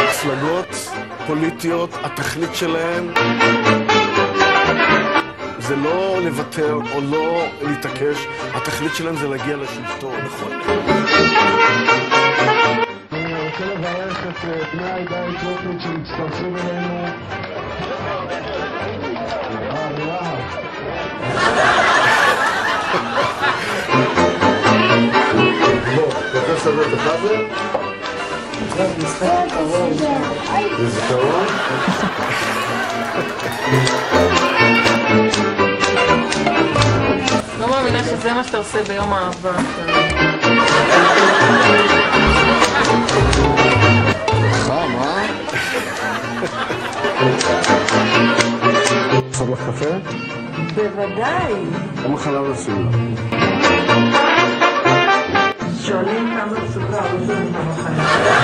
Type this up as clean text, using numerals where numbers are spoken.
מפלגות פוליטיות, התכלית שלהן זה לא לוותר או לא להתעקש, התכלית שלהן זה להגיע לשלטון. נכון. אני רוצה לברך את בני העדה האתיופית שהצטרפו אלינו. בוא, תכף לזה את החבר. לזכרון. לא מאמינה שזה מה שאתה עושה ביום האהבה. חם, אה? אפשר לך קפה? בוודאי. כמה חלב לשים לה? שואלים כמה סוכר, לא שואלים כמה חלב.